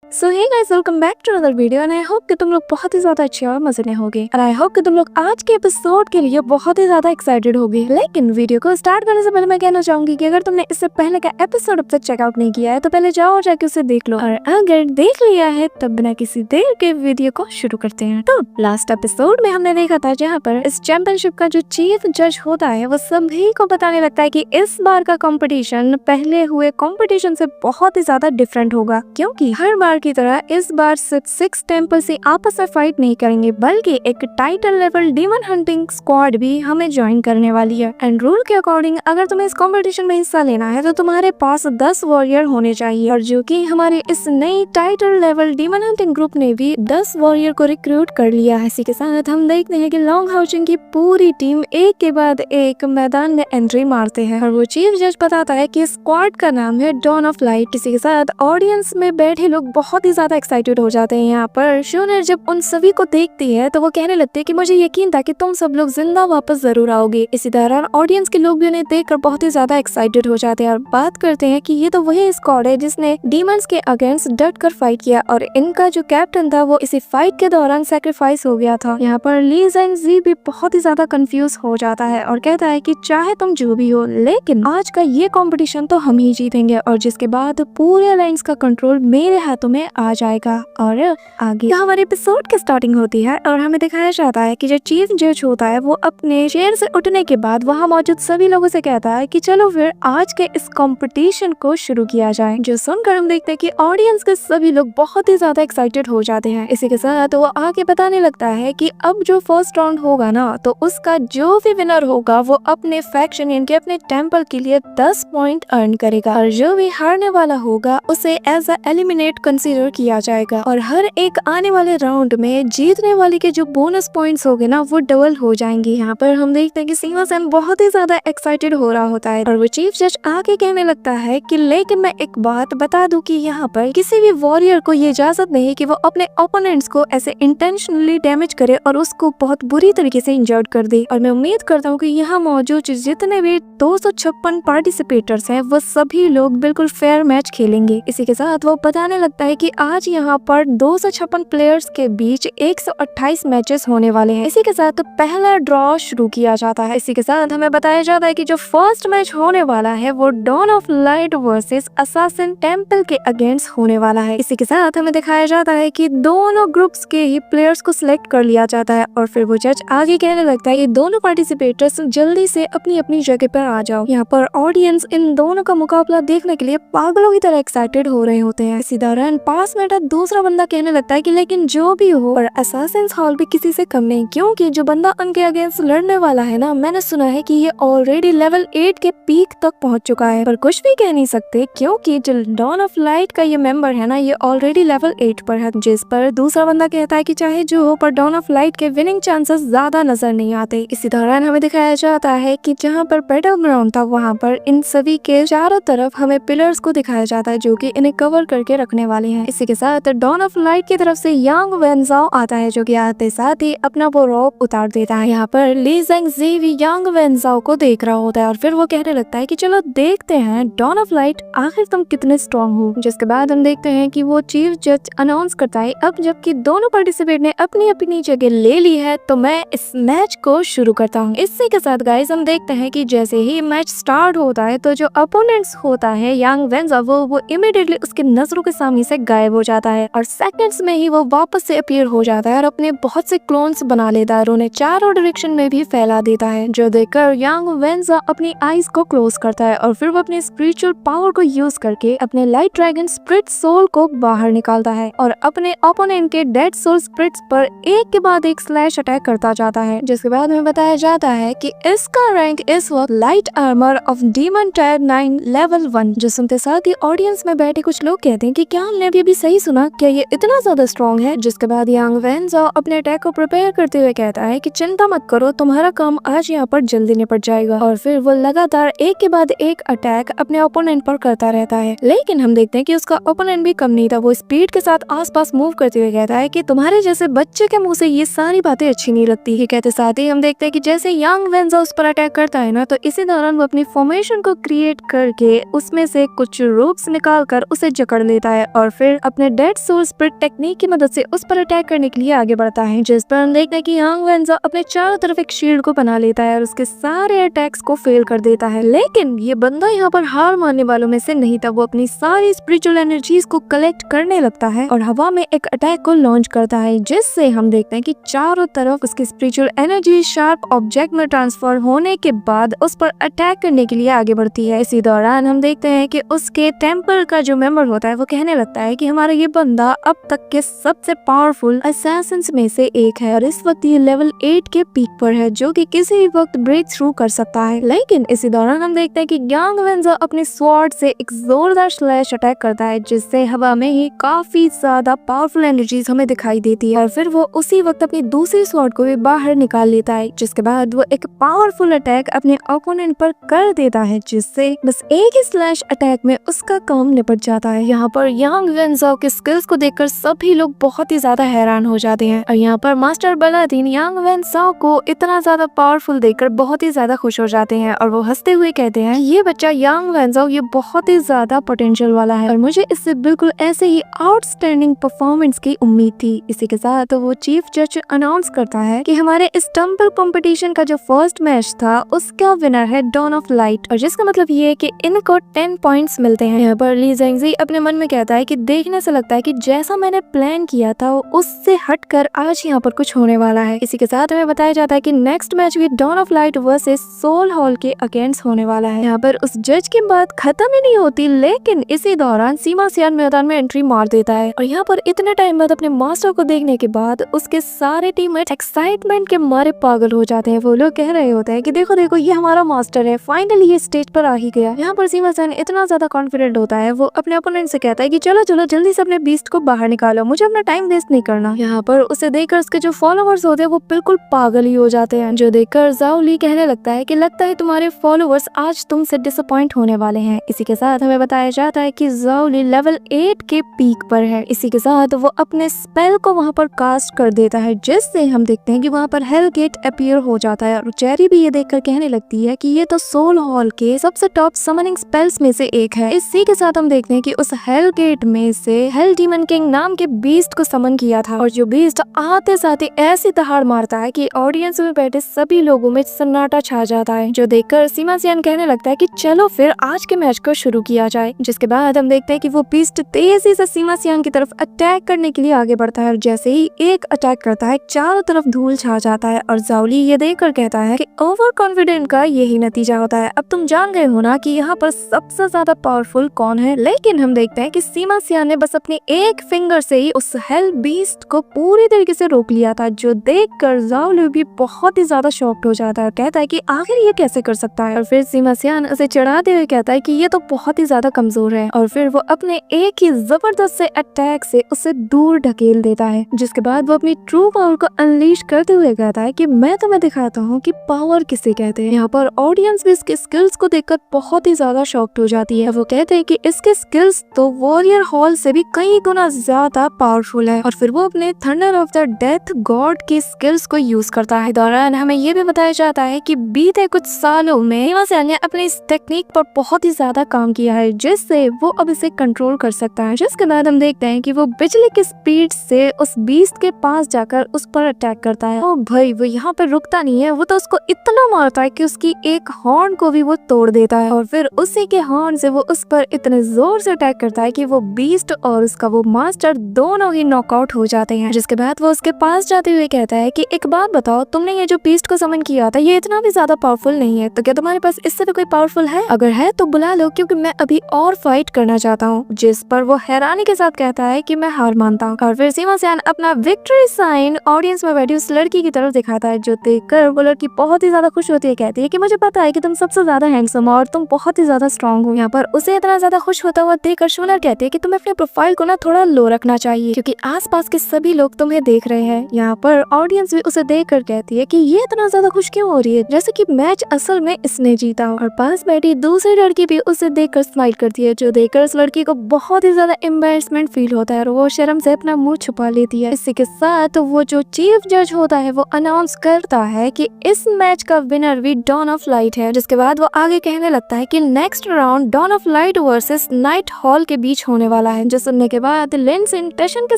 So hey guys, welcome back to another video and I hope कि तुम लोग बहुत ही ज्यादा अच्छे और मजे में होगे और आई होप कि तुम लोग आज के एपिसोड के लिए बहुत ही ज्यादा एक्साइटेड होगे। लेकिन वीडियो को स्टार्ट करने से पहले मैं कहना चाहूंगी कि अगर तुमने इससे पहले का एपिसोड अब तक चेकआउट नहीं किया है तो पहले जाओ और जाके उसे देख लो, और अगर देख लिया है तब बिना किसी देर के वीडियो को शुरू करते हैं। तो लास्ट एपिसोड में हमने देखा था जहाँ पर इस चैंपियनशिप का जो चीफ जज होता है वो सभी को बताने लगता है कि इस बार का कंपटीशन पहले हुए कंपटीशन से बहुत ही ज्यादा डिफरेंट होगा, क्योंकि हर बार की तरह इस बार सिर्फ 6 टेम्पल से आपस में फाइट नहीं करेंगे बल्कि एक title level demon hunting squad भी हमें ज्वाइन करने वाली है। एंड रूल के अकॉर्डिंग अगर तुम्हें इस कंपटीशन में हिस्सा लेना है तो तुम्हारे पास 10 वॉरियर होने चाहिए, और जो कि हमारे इस नई title level demon hunting group ने भी 10 वॉरियर को रिक्रूट कर लिया है। इसी के साथ हम देखते हैं कि लॉन्ग हाउसिंग की पूरी टीम एक के बाद एक मैदान में एंट्री मारते हैं और वो चीफ जज बताता है कि स्क्वाड का नाम है डॉन ऑफ लाइट। इसी के साथ ऑडियंस में बैठे लोग बहुत ही ज्यादा एक्साइटेड हो जाते हैं। यहाँ पर शूनर जब उन सभी को देखती है तो वो कहने लगती है कि मुझे यकीन था कि तुम सब लोग जिंदा वापस जरूर आओगे। इसी दौरान ऑडियंस के लोग भी उन्हें देखकर बहुत ही ज्यादा एक्साइटेड हो जाते हैं और बात करते हैं कि ये तो वही स्क्वाड है जिसने डीमंस के अगेंस्ट डट कर फाइट किया और इनका जो कैप्टन था वो इसी फाइट के दौरान सैक्रिफाइस हो गया था। यहाँ पर ली ज़ेन जी भी बहुत ही ज्यादा कंफ्यूज हो जाता है और कहता है कि चाहे तुम जो भी हो लेकिन आज का ये कंपटीशन तो हम ही जीतेंगे, और जिसके बाद पूरे अलायंस का कंट्रोल मेरे हाथों में आ जाएगा। और आगे हमारे एपिसोड की स्टार्टिंग होती है और हमें दिखाया जाता है कि जो चीफ जज होता है वो अपने चेयर से उठने के बाद वहाँ मौजूद सभी लोगों से कहता है कि चलो फिर आज के इस कंपटीशन को शुरू किया जाए। जो सुनकर हम देखते हैं कि ऑडियंस के सभी लोग बहुत ही ज्यादा एक्साइटेड हो जाते हैं। इसी के साथ वो आगे बताने लगता है कि अब जो फर्स्ट राउंड होगा ना तो उसका जो भी विनर होगा वो अपने फैक्शन यानी कि अपने टेम्पल के लिए 10 पॉइंट अर्न करेगा, और जो भी हारने वाला होगा उसे एज अ एलिमिनेट कंसीडर किया जाएगा। और हर एक आने वाले राउंड में जीतने वाले के जो बोनस पॉइंट्स होंगे ना वो डबल हो जाएंगे। यहाँ पर हम देखते हैं कि सीमा सेन बहुत ही ज्यादा एक्साइटेड हो रहा होता है और वो चीफ जज आगे कहने लगता है कि लेकिन मैं एक बात बता दूं कि यहाँ पर किसी भी वॉरियर को ये इजाजत नहीं कि वो अपने ओपोनेंट्स को ऐसे इंटेंशनली डैमेज करे और उसको बहुत बुरी तरीके से इंजर्ड कर दे। और मैं उम्मीद करता हूँ कि यहाँ मौजूद जितने भी 256 पार्टिसिपेटर्स हैं वो सभी लोग बिल्कुल फेयर मैच खेलेंगे। इसी के साथ वो बताने लगता है कि आज यहाँ पर 256 प्लेयर्स के बीच 128 मैचेस होने वाले हैं। इसी के साथ पहला ड्रॉ शुरू किया जाता है। इसी के साथ हमें बताया जाता है कि जो फर्स्ट मैच होने वाला है वो dawn of light versus assassin temple के अगेंस्ट होने वाला है। इसी के साथ हमें दिखाया जाता है कि दोनों ग्रुप्स के ही प्लेयर्स को सिलेक्ट कर लिया जाता है और फिर वो जज आगे कहने लगता है कि दोनों पार्टिसिपेटर्स जल्दी से अपनी अपनी जगह पर आ जाओ। यहाँ पर ऑडियंस इन दोनों का मुकाबला देखने के लिए पागलों की तरह एक्साइटेड हो रहे होते हैं। इसी दौरान पास में दूसरा बंदा कहने लगता है कि लेकिन जो भी हो पर असासिन्स हॉल भी किसी से कम नहीं, क्योंकि जो बंदा उनके अगेंस्ट लड़ने वाला है ना मैंने सुना है कि ये ऑलरेडी लेवल 8 के पीक तक पहुंच चुका है। पर कुछ भी कह नहीं सकते क्योंकि जो डॉन ऑफ लाइट का ये मेंबर है ना ये ऑलरेडी लेवल 8 पर है। जिस पर दूसरा बंदा कहता है कि चाहे जो हो पर डॉन ऑफ लाइट के विनिंग चांसेस ज्यादा नजर नहीं आते। इसी दौरान हमें दिखाया जाता है कि जहाँ पर बैटल ग्राउंड था वहाँ पर इन सभी के चारों तरफ हमें पिलर्स को दिखाया जाता है जो कि इन्हें कवर करके रखने वाले हैं। इसी के साथ डॉन ऑफ लाइट की तरफ से यांग वेनजाओ आता है जो कि आते साथ ही अपना वो रॉब उतार देता है। यहाँ पर ली ज़ेंग जी भी यांग वेनजाओ को देख रहा होता है और फिर वो कहने लगता है कि चलो देखते हैं डॉन ऑफ लाइट आखिर तुम कितने स्ट्रॉन्ग हो। जिसके बाद हम देखते हैं कि वो चीफ जज अनाउंस करता है अब जबकि दोनों पार्टिसिपेट ने अपनी अपनी जगह ले ली है तो मैं इस मैच को शुरू करता हूँ। इसी के साथ गाइस हम देखते हैं कि जैसे ही मैच स्टार्ट होता है तो जो अपोनेंट्स होता है यांग वेनजाओ वो इमीडिएटली उसके नजरों के सामने से गायब हो जाता है और सेकंड्स में ही वो वापस से अपीयर हो जाता है और अपने बहुत से क्लोन्स बना लेता है और उन्हें चारों डायरेक्शन में भी फैला देता है। जो देखकर यांग वेनजा अपनी आईज को क्लोज करता है और फिर वो अपने स्पिरिचुअल पावर को यूज करके अपने लाइट ड्रैगन स्पिरिट सोल को बाहर निकालता है और अपने ओपोनेंट के डेड सोल स्पिरिट्स पर एक के बाद एक स्लैश अटैक करता जाता है। जिसके बाद हमें बताया जाता है कि इसका रैंक इस वक्त light armour of demon tyre 9 level 1। जो सुनते साथ ही ऑडियंस में बैठे कुछ लोग कहते हैं कि क्या हमने अभी सही सुना, क्या ये इतना ज्यादा स्ट्रॉन्ग है। जिसके बाद यांग वेनजाओ अपने अटैक को प्रिपेयर करते हुए कहता है कि चिंता मत करो तुम्हारा काम आज यहाँ पर जल्दी निपट जाएगा, और फिर वो लगातार एक के बाद एक अटैक अपने ओपोनेंट पर करता रहता है। लेकिन हम देखते हैं कि उसका ओपोनेंट भी कम नहीं था, वो स्पीड के साथ आसपास मूव करते हुए कहता है कि तुम्हारे जैसे बच्चे के मुंह से ये सारी बातें अच्छी नहीं लगती है। कहते साथ ही हम देखते हैं कि जैसे यांग वेनजाओ उस पर अटैक करता है ना तो इसी दौरान वो अपनी फॉर्मेशन को क्रिएट करके उसमें से कुछ रूप्स निकाल कर उसे जकड़ लेता है और और फिर अपने डेड सोल स्पिरिट टेक्निक की मदद से उस पर अटैक करने के लिए आगे बढ़ता है, जिस पर हम देखते हैं कि यांग वेंजो अपने चारों तरफ एक शील्ड को बना लेता है और उसके सारे अटैक्स को फेल कर देता है। लेकिन ये बंदा यहाँ पर हार मानने वालों में से नहीं था। वो अपनी सारी स्पिरिचुअल एनर्जीज को कलेक्ट करने लगता है और हवा में एक अटैक को लॉन्च करता है, जिससे हम देखते हैं कि चारों तरफ उसकी स्पिरिचुअल एनर्जी शार्प ऑब्जेक्ट में ट्रांसफर होने के बाद उस पर अटैक करने के लिए आगे बढ़ती है। इसी दौरान हम देखते हैं कि उसके टेम्पल का जो मेंबर होता है वो कहने लगता है कि हमारा ये बंदा अब तक के सबसे पावरफुल असैसिन्स में से एक है और इस वक्त ये लेवल 8 के पीक पर है, जो कि किसी भी वक्त ब्रेक थ्रू कर सकता है। लेकिन इसी दौरान हम देखते हैं कि यांग वेंजो अपने स्वॉर्ड से एक जोरदार स्लैश अटैक करता है, जिससे हवा में ही काफी ज्यादा पावरफुल एनर्जीज हमें दिखाई देती है और फिर वो उसी वक्त अपनी दूसरी स्वॉर्ड को भी बाहर निकाल लेता है, जिसके बाद वो एक पावरफुल अटैक अपने ओपोनेंट पर कर देता है, जिससे बस एक ही स्लैश अटैक में उसका काम निपट जाता है। यहाँ पर यांग वेंजो के स्किल्स को देखकर सभी लोग बहुत ही ज्यादा हैरान हो जाते हैं और यहाँ पर मास्टर बलादीन यांग वेंजो को इतना ज्यादा पावरफुल देखकर बहुत ही ज्यादा खुश हो जाते हैं और वो हंसते हुए कहते हैं ये बच्चा यांग वेंजो ये बहुत ही ज्यादा पोटेंशियल वाला है और मुझे इससे बिल्कुल ऐसे ही आउटस्टैंडिंग परफॉर्मेंस की उम्मीद थी। इसी के साथ वो चीफ जज अनाउंस करता है कि हमारे इस टेंपल कंपटीशन का जो फर्स्ट मैच था उसका विनर है डॉन ऑफ लाइट, और जिसका मतलब ये है कि इनको 10 पॉइंट्स मिलते हैं। यहाँ पर ली जेंगजी अपने मन में कहता है कि देखने से लगता है कि जैसा मैंने प्लान किया था उससे हटकर आज यहाँ पर कुछ होने वाला है। इसी के साथ हमें बताया जाता है कि नेक्स्ट मैच भी dawn of light versus soul hall के अगेंस्ट होने वाला है। यहाँ पर उस जज की बात खत्म ही नहीं होती, लेकिन इसी दौरान सीमा सियान मैदान में एंट्री मार देता है और यहाँ पर इतने टाइम बाद अपने मास्टर को देखने के बाद उसके सारे टीममेट एक्साइटमेंट के मारे पागल हो जाते हैं। वो लोग कह रहे होते हैं कि देखो देखो ये हमारा मास्टर है, फाइनली ये स्टेज पर आ ही गया। यहाँ पर सीमा सियान इतना ज्यादा कॉन्फिडेंट होता है, वो अपने ओपोनेंट से कहता है कि चलो चलो जल्दी से अपने बीस्ट को बाहर निकालो, मुझे अपना टाइम वेस्ट नहीं करना। यहाँ पर उसे देखकर उसके जो फॉलोअर्स होते हैं वो बिल्कुल पागल ही हो जाते हैं, जो देखकर जाओ ली कहने लगता है कि लगता है तुम्हारे फॉलोअर्स आज तुमसे डिसअपॉइंट होने वाले हैं। इसी के साथ हमें बताया जाता है कि जाओ ली लेवल 8 के पीक पर है। इसी के साथ वो अपने स्पेल को वहाँ पर कास्ट कर देता है, जिससे हम देखते हैं कि वहाँ पर हेल गेट अपीयर हो जाता है और चेरी भी ये देखकर कहने लगती है कि ये तो सोल हॉल के सबसे टॉप समनिंग स्पेल्स में से एक है। इसी के साथ हम देखते हैं कि उस हेल गेट में से हेल डीमन किंग नाम के बीस्ट को समन किया था और जो बीस्ट आते साथ ही ऐसी दहाड़ मारता है कि ऑडियंस में बैठे सभी लोगों में सन्नाटा छा जाता है, जो देखकर सीमा सियान कहने लगता है कि चलो फिर आज के मैच को शुरू किया जाए। जिसके बाद हम देखते हैं कि वो बीस्ट तेजी से सीमा सियान की तरफ अटैक करने के लिए आगे बढ़ता है और जैसे ही एक अटैक करता है चारों तरफ धूल छा जाता है और जाओली ये देखकर कहता है कि ओवर कॉन्फिडेंट का यही नतीजा होता है। अब तुम जान गए हो ना कि यहाँ पर सबसे ज्यादा पावरफुल कौन है। लेकिन हम देखते हैं कि सीमा सियान ने बस अपनी एक फिंगर से ही उस हेल बीस्ट को पूरी तरीके से रोक लिया था, जो देखकर जाओली भी बहुत ही ज्यादा शॉक्ड हो जाता है और कहता है कि आखिर ये कैसे कर सकता है। और फिर सीमा सियान उसे चढ़ाते हुए कहता है कि ये तो बहुत ही ज्यादा कमजोर है और फिर वो अपने एक ही जबरदस्त से अटैक से उसे दूर ढकेल देता है, जिसके बाद वो अपनी ट्रू पावर को अनलीश करते हुए कहता है कि मैं तुम्हें दिखाता हूँ कि पावर किसे कहते हैं। यहाँ पर ऑडियंस भी इसके स्किल्स को देखकर बहुत ही ज्यादा शॉक्ड हो जाती है। वो कहते हैं कि इसके स्किल्स तो वॉरियर हॉल से भी कई गुना ज्यादा पावरफुल है और फिर वो अपने thunder of the death God की स्किल्स को यूज करता है। दौरान हमें ये भी बताया जाता है कि बीते कुछ सालों में सीमा सियान ने अपनी इस टेक्निक पर बहुत ही ज्यादा काम किया है, जिससे वो अब इसे कंट्रोल कर सकता है। जिसके बाद हम देखते हैं कि वो बिजली की स्पीड से उस बीस्ट के पास जाकर उस पर अटैक करता है। ओ भाई वो यहाँ पर रुकता नहीं है, वो तो उसको इतना मारता है कि उसकी एक हॉर्न को भी वो तोड़ देता है और फिर उसी के हॉर्न से वो उस पर इतने जोर से अटैक करता है कि वो बीस्ट और उसका वो मास्टर दोनों ही नॉकआउट हो जाते हैं। जिसके बाद वो उसके पास जाते हुए कहता है कि एक बात बताओ, तुमने ये जो बीस्ट को समन किया था ये इतना भी ज्यादा पावरफुल नहीं है, तो क्या तुम्हारे पास इससे भी कोई पावरफुल है? अगर है तो बुला लो, क्योंकि मैं अभी और फाइट करना चाहता हूँ। जिस पर वो हैरानी के साथ कहता है कि मैं हार मानता हूँ और फिर सीमा सियान अपना विक्ट्री साइन ऑडियंस में बैठी उस लड़की की तरफ दिखाता है, जो देखकर वो लड़की बहुत ही ज्यादा खुश होती है। कहती है कि मुझे पता है कि तुम सबसे ज्यादा हैंडसम हो और तुम बहुत ही ज्यादा स्ट्रॉन्ग हो। यहाँ पर उसे इतना ज्यादा खुश होता हुआ देखकर शूनर कहती है कि तुम्हें अपने प्रोफाइल को ना थोड़ा लो रखना चाहिए, क्योंकि आसपास के सभी लोग तुम्हें देख रहे हैं। यहाँ पर ऑडियंस भी उसे देखकर कहती है कि ये इतना ज्यादा खुश क्यों हो रही है, जैसे कि मैच असल में इसने जीता हो। और पास बैठी दूसरी लड़की भी उसे देखकर स्माइल करती है, जो देखकर उस लड़की को बहुत ही ज्यादा एम्बैरेसमेंट फील होता है और वो शर्म से अपना मुंह छुपा लेती है। इसी के साथ वो जो चीफ जज होता है वो अनाउंस करता है कि इस मैच का विनर भी डॉन ऑफ लाइट है। जिसके बाद वो आगे कहने लगता है कि next round dawn of light versus knight hall के बीच होने वाला है। जो सुनने के बाद लिनसिन टशन के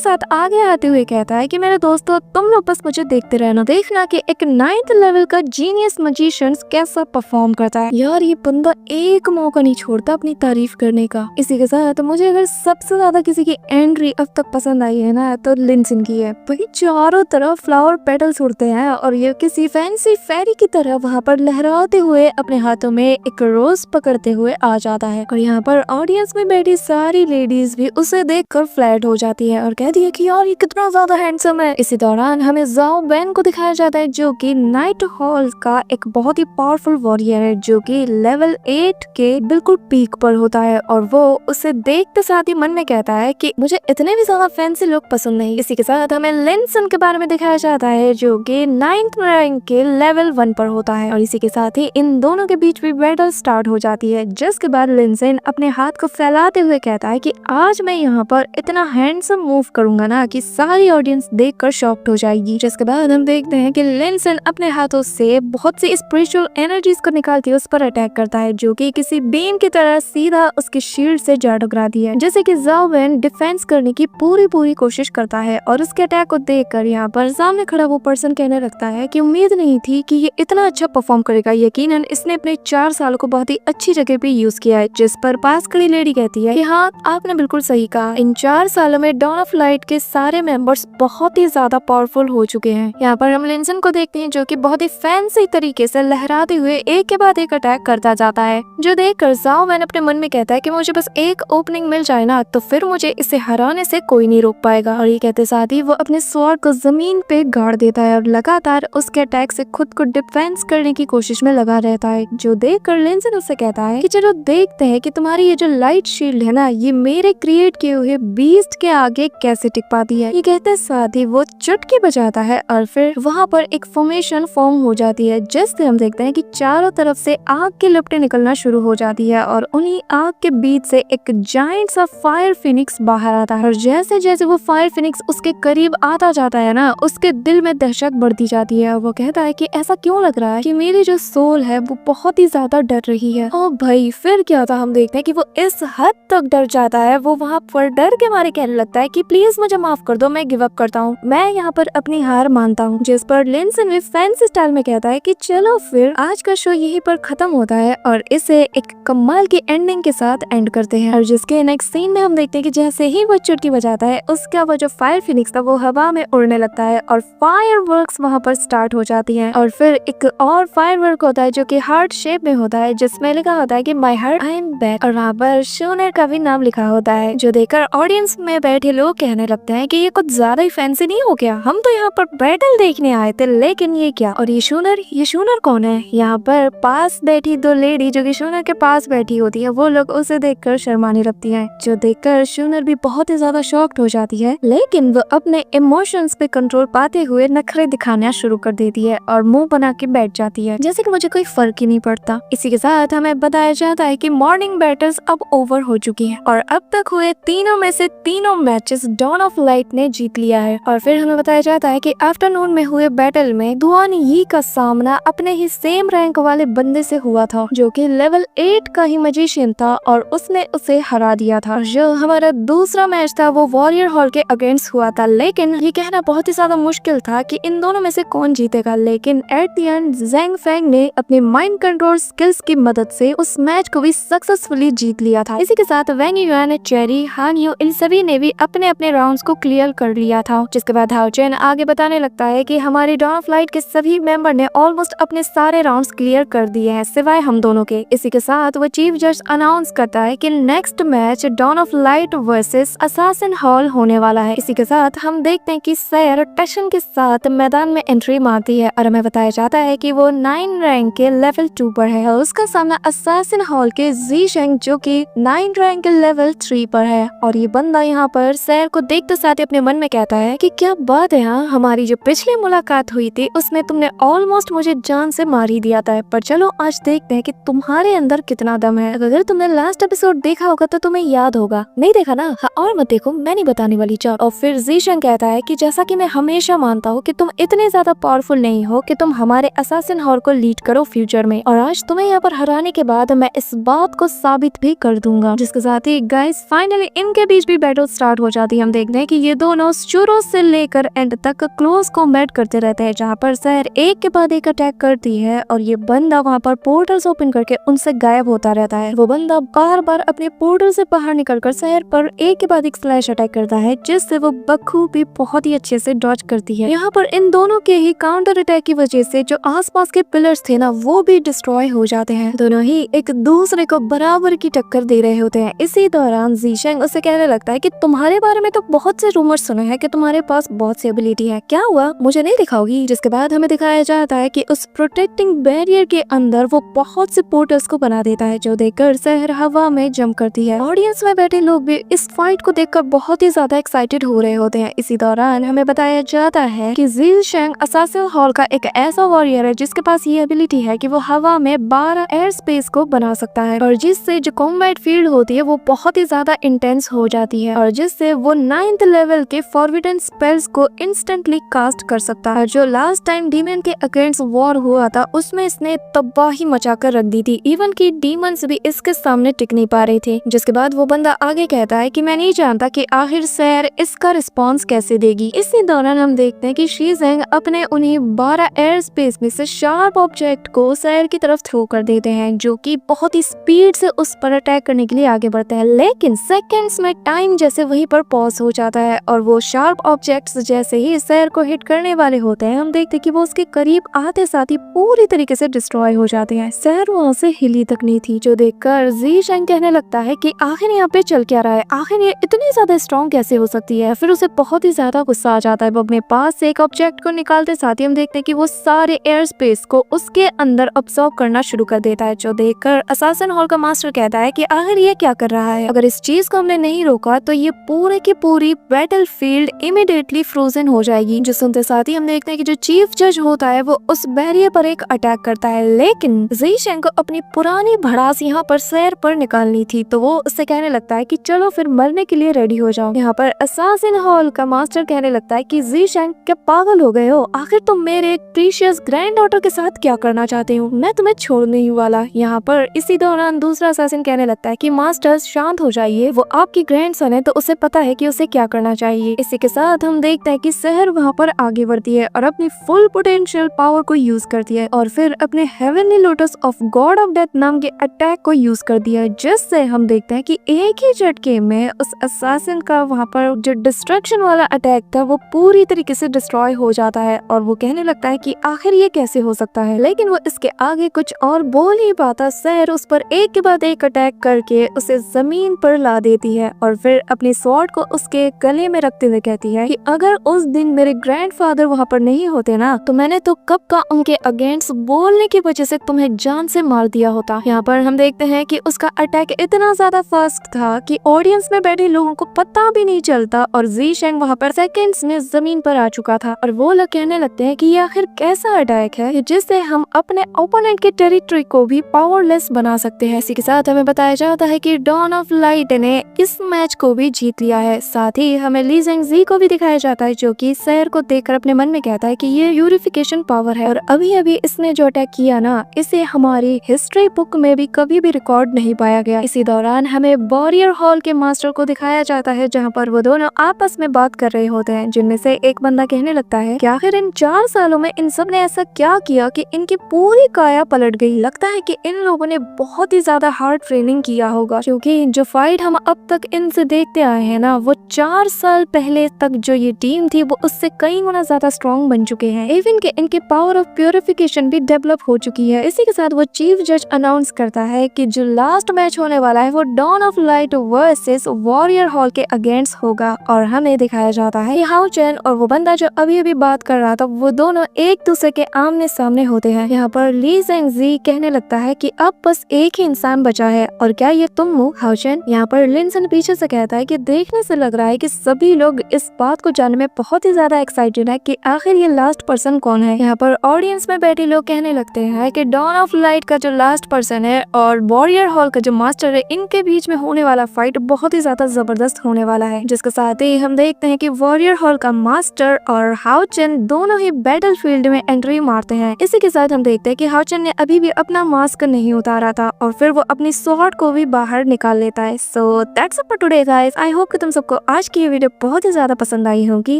साथ आगे आते हुए कहता है कि मेरे दोस्तों तुम लोग बस मुझे देखते रहना, देखना कि एक 9th लेवल का जीनियस मैजिशियन कैसा परफॉर्म करता है। यार ये बंदा एक मौका नहीं छोड़ता अपनी तारीफ करने का। इसी के साथ मुझे अगर सबसे ज्यादा किसी की एंट्री अब तक पसंद आई है ना तो लिनसिन की है। वही चारों तरफ फ्लावर पेटल्स उड़ते हैं और ये किसी फैंसी फेरी की तरह वहाँ पर लहराते हुए अपने हाथों में एक रोज पकड़ते हुए आ जाता है। और यहाँ पर ऑडियंस में बैठी सारी लेडीज भी उसे देखकर फ्लैट हो जाती है और कहती है कि यार ये कितना ज्यादा हैंडसम है। इसी दौरान हमें ज़ाओ बैन को दिखाया जाता है जो कि नाइट हॉल का एक बहुत ही पावरफुल वॉरियर है जो कि लेवल 8 के बिल्कुल पीक पर होता है और वो उसे देखते साथ ही मन में कहता है कि मुझे इतने भी ज्यादा फैंसी लोग पसंद नहीं। इसी के साथ हमें लिनसिन के बारे में दिखाया जाता है जो कि 9th रैंक के लेवल 1 पर होता है और इसी के साथ ही इन दोनों के बीच भी बैटल स्टार्ट हो जाती है। जिसके बाद लिनसिन अपने हाथ को फैलाते हुए कहता है कि आज मैं यहाँ पर इतना हैंडसम मूव करूंगा ना कि सारी ऑडियंस देखकर शॉक्ड हो जाएगी। जिसके बाद हम देखते हैं कि लिनसिन अपने हाथों से बहुत सी स्पिरिचुअल एनर्जीज को निकालती है उस पर अटैक करता है जो कि किसी बीम की तरह सीधा उसके शील्ड से जा टकराती है। जैसे कि ज़ाओ बैन डिफेंस करने की पूरी कोशिश करता है और उसके अटैक को देखकर यहाँ पर सामने खड़ा वो पर्सन कहने लगता है कि उम्मीद नहीं थी कि ये इतना अच्छा परफॉर्म करेगा। यकीनन इसने अपने 4 सालों को बहुत ही अच्छी जगह पे यूज किया है। जिस पर पास खड़ी लेडी कहती है कि हाँ आपने बिल्कुल सही कहा, इन 4 सालों में डॉन ऑफ लाइट के सारे मेंबर्स बहुत ही ज्यादा पावरफुल हो चुके हैं। यहाँ पर हम लिनसिन को देखते हैं जो कि बहुत ही फैंसी तरीके से लहराते हुए एक के बाद एक अटैक करता जाता है जो देखकर ज़ाओ बैन अपने मन में कहता है कि मुझे बस एक ओपनिंग मिल जाए ना तो फिर मुझे इसे हराने से कोई नहीं रोक पाएगा। और ये कहते साथ ही वो अपने स्वॉर्ड को जमीन पे गाड़ देता है और लगातार उसके अटैक से खुद को डिफेंस करने की कोशिश में लगा रहता है। जो देखकर लिनसिन उससे कहता है कि चलो देखते हैं कि तुम्हारी ये जो लाइट शील्ड है ना ये मेरे क्रिएट किए हुए बीस्ट के आगे कैसे टिक पाती है। ये कहते साथ ही वो चुटकी बजाता है और फिर वहाँ पर एक फॉर्मेशन फॉर्म हो जाती है जिससे हम देखते हैं कि चारों तरफ से आग की लपटें निकलना शुरू हो जाती है और उन्हीं आग के बीच से एक जायंट सा फायर फिनिक्स बाहर आता है। और जैसे जैसे वो फायर फिनिक्स उसके करीब आता जाता है ना उसके दिल में दहशत बढ़ती जाती है। वो कहता है कि ऐसा क्यों लग रहा है कि मेरी जो सोल है वो बहुत ही ज्यादा डर रही है। ओ भाई फिर क्या था, हम देखते हैं कि वो इस हद तक डर जाता है, वो वहाँ पर डर के मारे कहने लगता है कि प्लीज मुझे माफ कर दो, मैं गिव अप करता हूँ, मैं यहाँ पर अपनी हार मानता हूँ। जिस पर लिनसिन भी फैंसी स्टाइल में कहता है कि चलो फिर आज का शो यहीं पर खत्म होता है और इसे एक कमाल की एंडिंग के साथ एंड करते हैं। और जिसके नेक्स्ट सीन में हम देखते हैं कि जैसे ही वो चुटकी बजाता है उसका वो जो फायर फिनिक्स था वो हवा में उड़ने लगता है और फायर वर्क्स वहाँ पर स्टार्ट हो जाती है। और फिर एक और फायर वर्क होता है जो कि हार्ट शेप में होता है जिसमें लिखा होता है कि my heart I am back और वहाँ पर शूनर का भी नाम लिखा होता है। जो देखकर ऑडियंस में बैठे लोग कहने लगते हैं कि ये कुछ ज्यादा ही फैंसी नहीं हो गया, हम तो यहाँ पर बैटल देखने आए थे लेकिन ये क्या। और ये शूनर कौन है। यहाँ पर पास बैठी दो लेडी जो कि शूनर के पास बैठी होती है वो लोग उसे देखकर शर्माने लगती है। जो देखकर शूनर भी बहुत ही ज्यादा शॉक्ड हो जाती है लेकिन वो अपने इमोशंस पे कंट्रोल पाते हुए नखरे दिखाना शुरू कर देती है और मुंह बना के बैठ जाती है जैसे कि मुझे कोई फर्क ही नहीं पड़ता। इसी के साथ हमें बताया जाता है कि मॉर्निंग बैटल्स अब ओवर हो चुकी हैं और अब तक हुए तीनों में से तीनों मैचेस डॉन ऑफ लाइट ने जीत लिया है। और फिर हमें बताया जाता है कि आफ्टरनून में हुए बैटल में दुआन यी का सामना अपने ही सेम रैंक वाले बंदे से हुआ था जो कि लेवल 8 का ही मैजिशियन था और उसने उसे हरा दिया था। जो हमारा दूसरा मैच था वो वॉरियर हॉल के अगेंस्ट हुआ था लेकिन ये कहना बहुत ही ज्यादा मुश्किल था कि इन दोनों में से कौन जीतेगा। लेकिन at the end Zhang Feng ने अपने माइंड कंट्रोल स्किल्स की मदद से उस मैच को भी सक्सेसफुली जीत लिया था। इसी के साथ वैंग युआन, चेरी, हान यू इन सभी ने भी अपने अपने राउंड्स को क्लियर कर लिया था। जिसके बाद हाओ चेन आगे बताने लगता है कि हमारी डॉन ऑफ लाइट के सभी मेंबर ने ऑलमोस्ट अपने सारे राउंड्स क्लियर कर दिए हैं सिवाय हम दोनों के। इसी के साथ वो चीफ जज अनाउंस करता है कि next match dawn of light versus assassin hall होने वाला है। इसी के साथ हम देखते हैं कि सैर टशन के साथ मैदान में एंट्री मारती है और हमें बताया जाता है कि वो 9 रैंक के लेवल 2 पर है और उसका सामना असासिन हॉल के जी शेंग जो कि 9 रैंक के लेवल 3 पर है। और ये बंदा यहाँ पर सैर को देखते साथ ही अपने मन में कहता है कि क्या बात है, हाँ हमारी जो पिछली मुलाकात हुई थी उसमें तुमने ऑलमोस्ट मुझे जान से मार ही दिया था, पर चलो आज देखते हैं कि तुम्हारे अंदर कितना दम है। अगर तुमने लास्ट एपिसोड देखा होगा तो तुम्हें याद होगा, नहीं देखा ना, हाँ और मत देखो, मैं नहीं बताने वाली। चल। और फिर जीशंग कहता है कि जैसा कि मैं हमेशा मानता हूँ कि तुम इतने ज्यादा पावरफुल नहीं हो कि तुम हमारे असासिन हॉल को लीड करो फ्यूचर में, और आज तुम्हें यहाँ पर हराने के बाद मैं इस बात को साबित भी कर दूंगा। जिसके साथ ही गाइस फाइनली इनके बीच भी बैटल स्टार्ट हो जाती है। हम देखते हैं कि ये दोनों शुरू से लेकर एंड तक क्लोज कॉम्बैट करते रहते हैं, जहाँ पर सहर एक के बाद एक अटैक करती है और ये बंदा वहाँ पर पोर्टल्स ओपन करके उनसे गायब होता रहता है। वो बंदा बार बार अपने पोर्टल से बाहर निकलकर सहर पर एक के बाद एक स्लैश अटैक करता है, जिससे वो बखूबी बहुत ही अच्छे से डॉज करती है। यहाँ पर इन दोनों के ही काउंटर अटैक की वजह से जो आसपास के पिलर्स थे ना, वो भी डिस्ट्रॉय हो जाते हैं। दोनों ही एक दूसरे को बराबर की टक्कर दे रहे होते हैं। इसी दौरान ज़ीशेंग उसे कहने लगता है कि तुम्हारे बारे में तो बहुत से रूमर्स सुने हैं कि तुम्हारे पास बहुत सी एबिलिटी है, क्या हुआ, मुझे नहीं दिखाओगी? जिसके बाद हमें दिखाया जाता है कि उस प्रोटेक्टिंग बैरियर के अंदर वो बहुत से पोर्टल्स को बना देता है, जो देखकर सहर हवा में जंप करती है। ऑडियंस में बैठे लोग भी इस फाइट को देखकर बहुत ही ज्यादा एक्साइटेड हो रहे होते हैं। इसी दौरान हमें बताया जाता है कि ज़ीशेंग असासिन हॉल का एक ऐसा वॉरियर है जिसके पास ये एबिलिटी है कि वो हवा में 12 एयर स्पेस को बना सकता है, और जिससे जो कॉम्बैट फील्ड होती है वो बहुत ही ज्यादा इंटेंस हो जाती है, और जिससे वो 9th लेवल के फॉरबिडन स्पेल्स को इंस्टेंटली कास्ट कर सकता है। जो लास्ट टाइम डीमन के अगेंस्ट वॉर हुआ था उसमें इसने तबाही मचा कर रख दी थी, इवन की डीमंस भी इसके सामने टिक नहीं पा रहे थे। जिसके बाद वो बंदा आगे कहता है कि मैं नहीं जानता कि आखिर सहर इसका रिस्पॉन्स कैसे देगी। इसी दौरान हम देखते हैं कि शीजेंग अपने उन्हीं 12 एयर स्पेस में से शार्प ऑब्जेक्ट को सहर की तरफ थ्रो कर देते हैं, जो कि बहुत ही स्पीड से उस पर अटैक करने के लिए आगे बढ़ते हैं। लेकिन सेकेंड्स में टाइम जैसे वहीं पर पॉज हो जाता है, और वो शार्प ऑब्जेक्ट्स जैसे ही सहर को हिट करने वाले होते हैं, हम देखते हैं कि वो उसके करीब आते साथ ही पूरी तरीके से डिस्ट्रॉय हो जाते हैं। सहर वहाँ से हिली तक नहीं थी, जो देखकर ज़ीशेंग कहने लगता है कि आखिर यहाँ पे चल क्या रहा है, आखिर ये इतनी ज्यादा स्ट्रॉन्ग कैसे हो सकती है। फिर उसे बहुत ही ज्यादा गुस्सा आ जाता है। वो अपने पास से एक ऑब्जेक्ट को निकालते साथ ही हम देखते हैं कि वो सारे एयर स्पेस को उसके अंदर अब्सॉर्ब करना शुरू कर देता है, जो देखकर असासिन हॉल का मास्टर कहता है कि आखिर ये क्या कर रहा है, अगर इस चीज को हमने नहीं रोका तो ये पूरे की पूरी बैटल फील्ड इमीडिएटली फ्रोजन हो जाएगी। जो सुनते साथ ही हम देखते हैं कि जो चीफ जज होता है वो उस बैरियर पर एक अटैक करता है, लेकिन ज़ीशेंग को अपनी पुरानी भड़ास यहाँ पर सहर पर निकालनी थी, तो वो उससे कहने लगता है कि चलो फिर मरने के लिए रेडी हो जाओ। यहाँ पर असासिन हॉल का मास्टर कहने लगता है कि ज़ीशेंग क्या पागल हो गए हो, आखिर तुम मेरे प्रीशियस ग्रैंड डॉटर के साथ क्या करना चाहते हो, मैं तुम्हें छोड़ नहीं वाला। यहाँ पर इसी दौरान दूसरा असासिन कहने लगता है कि मास्टर्स शांत हो जाइए, वो आपकी ग्रैंडसन है तो उसे पता है कि उसे क्या करना चाहिए। इसी के साथ हम देखते हैं कि सहर वहाँ पर आगे बढ़ती है और अपनी फुल पोटेंशियल पावर को यूज करती है, और फिर अपने heavenly lotus of God of death नाम के अटैक को यूज कर दिया, जिससे हम देखते हैं कि एक ही झटके में उस असासिन का वहाँ पर जो डिस्ट्रक्शन वाला अटैक था वो पूरी तरीके से डिस्ट्रॉय हो जाता है। और वो कहने लगता है कि आखिर ये कैसे हो सकता है, लेकिन वो इसके आगे कुछ और बोल ही पाता। सहर उस पर एक के बाद एक अटैक करके उसे जमीन पर ला देती है, और फिर अपनी स्वॉर्ड को उसके गले में रखते हुए कहती है कि अगर उस दिन मेरे ग्रैंडफादर वहाँ पर नहीं होते ना, तो मैंने तो कब का उनके अगेंस्ट बोलने की वजह से तुम्हें जान से मार दिया होता। यहाँ पर हम देखते हैं कि उसका अटैक इतना ज्यादा फास्ट था कि ऑडियंस में बैठे लोगों को पता भी नहीं चलता, और ज़ीशेंग वहाँ पर सेकंड्स में जमीन पर आ चुका था। और वो लोग कहने लगते हैं कि ये आखिर कैसा अटैक है जिससे हम अपने ओपोनेंट की टेरिटरी को भी पावरलेस बना सकते हैं। इसी के साथ हमें बताया जाता है कि डॉन ऑफ लाइट ने इस मैच को भी जीत लिया है। साथ ही हमें ली ज़ेंग जी को भी दिखाया जाता है, जो कि सहर को देखकर अपने मन में कहता है कि ये यूरिफिकेशन पावर है, और अभी अभी इसने जो अटैक किया ना, इसे हमारी हिस्ट्री बुक में भी कभी भी रिकॉर्ड नहीं पाया गया। इसी दौरान हमें वॉरियर हॉल के मास्टर को दिखाया जाता है, जहाँ पर वो दोनों आपस में बात कर रहे होते हैं, जिनमें से एक बंदा कहने लगता है कि आखिर इन 4 सालों में इन सब ने ऐसा क्या किया कि इनकी पूरी काया पलट गई। लगता है कि इन लोगों ने बहुत ही ज्यादा हार्ड ट्रेनिंग किया होगा, क्योंकि जो फाइट हम अब तक इनसे देखते आए हैं ना, वो 4 साल पहले तक जो ये टीम थी वो उससे कई गुना ज्यादा स्ट्रॉन्ग बन चुके हैं। इवन के इनके पावर ऑफ प्योरिफिकेशन भी डेवलप हो चुकी है। इसी के साथ वो चीफ जज अनाउंस करता है कि जो लास्ट मैच होने वाला है वो dawn of light versus warrior hall के अगेंस्ट होगा, और हमें दिखाया जाता है हाउ चेन और वो बंदा जो अभी अभी बात कर रहा था, वो दोनों एक दूसरे के आमने सामने होते हैं। यहाँ पर ली ज़ेंग जी कहने लगता है कि अब बस एक ही इंसान बचा है, और क्या ये तुम हो हाउ चेन? यहाँ पर लिनसन पीछे से कहता है कि देखने से लग रहा है कि सभी लोग इस बात को जानने में बहुत ही ज्यादा एक्साइटेड है कि आखिर ये लास्ट पर्सन कौन है। यहाँ पर ऑडियंस में बैठे लोग कहने लगते हैं कि डॉन ऑफ लाइट का जो लास्ट पर्सन है और वॉरियर हॉल का जो मास्टर है, इनके बीच में होने वाला फाइट बहुत ही ज्यादा जबरदस्त होने वाला है। जिसके साथ ही हम देखते हैं कि वॉरियर हॉल का मास्टर और हाउ चेन दोनों ही बैटल फील्ड में एंट्री मारते हैं। इसी के साथ हम देखते हैं कि हाउ चेन ने अभी भी अपना मास्क नहीं उतारा था, और फिर वो अपनी स्वॉर्ड को भी बाहर निकाल लेता है। So that's it for today guys. I hope कि तुम सबको आज की ये वीडियो बहुत ही ज्यादा पसंद आई होगी।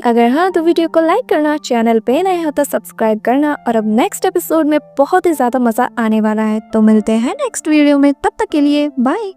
अगर हाँ तो वीडियो को लाइक करना, चैनल पे नए हो तो सब्सक्राइब करना, और अब नेक्स्ट एपिसोड में बहुत ही ज्यादा मजा आने वाला है। तो मिलते हैं नेक्स्ट वीडियो में, तब तक के लिए बाय।